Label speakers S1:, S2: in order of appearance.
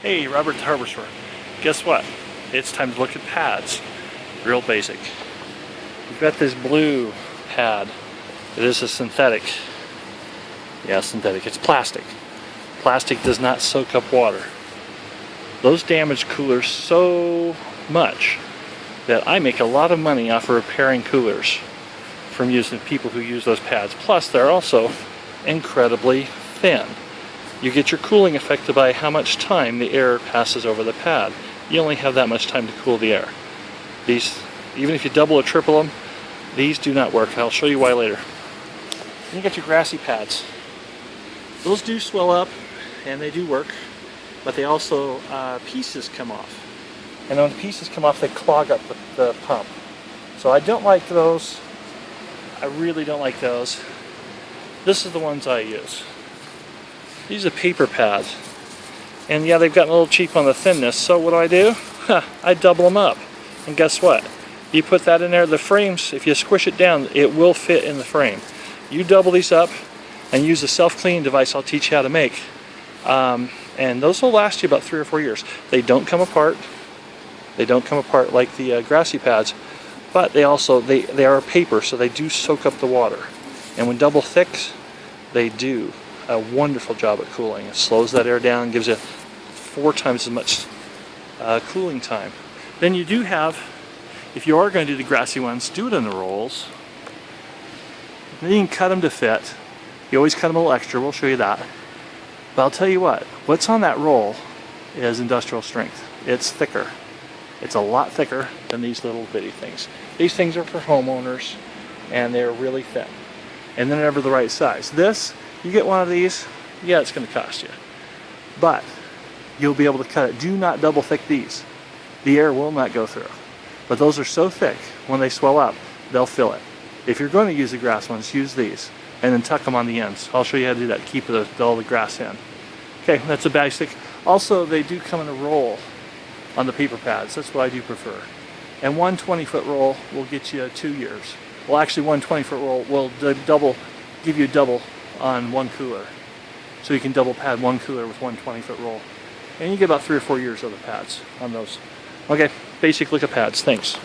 S1: Hey, Robert the Hardware Store. Guess what? It's time to look at pads. Real basic. We've got this blue pad. It is a synthetic. Yeah, synthetic. It's plastic. Plastic does not soak up water. Those damage coolers so much that I make a lot of money off of repairing coolers from using people who use those pads. Plus, they're also incredibly thin. You get your cooling affected by how much time the air passes over the pad. You only have that much time to cool the air. These, even if you double or triple them, these do not work. I'll show you why later. Then you got your grassy pads. Those do swell up and they do work, but they also, pieces come off. And when the pieces come off, they clog up the pump. So I don't like those. I really don't like those. This is the ones I use. These are paper pads. And yeah, they've gotten a little cheap on the thinness, so what do? I double them up. And guess what? You put that in there, the frames, if you squish it down, it will fit in the frame. You double these up and use a self-cleaning device I'll teach you how to make. And those will last you about 3 or 4 years. They don't come apart. They don't come apart like the grassy pads, but they also, they are paper, so they do soak up the water. And when double thick, they do a wonderful job at cooling. It slows that air down, gives you 4 times as much cooling time. Then you do have, if you are going to do the grassy ones, do it in the rolls. Then you can cut them to fit. You always cut them a little extra, we'll show you that. But I'll tell you what, what's on that roll is industrial strength. It's thicker. It's a lot thicker than these little bitty things. These things are for homeowners and they're really thin. And they're never the right size. This, you get one of these, yeah, it's going to cost you. But you'll be able to cut it. Do not double thick these. The air will not go through. But those are so thick, when they swell up, they'll fill it. If you're going to use the grass ones, use these. And then tuck them on the ends. I'll show you how to do that. Keep all the grass in. Okay, that's a basic. Also, they do come in a roll on the paper pads. That's what I do prefer. And one 20-foot roll will get you 2 years. Well, actually, one 20-foot roll will give you double on one cooler. So you can double pad one cooler with one 20-foot roll. And you get about 3 or 4 years of the pads on those. Okay, basic look at pads. Thanks.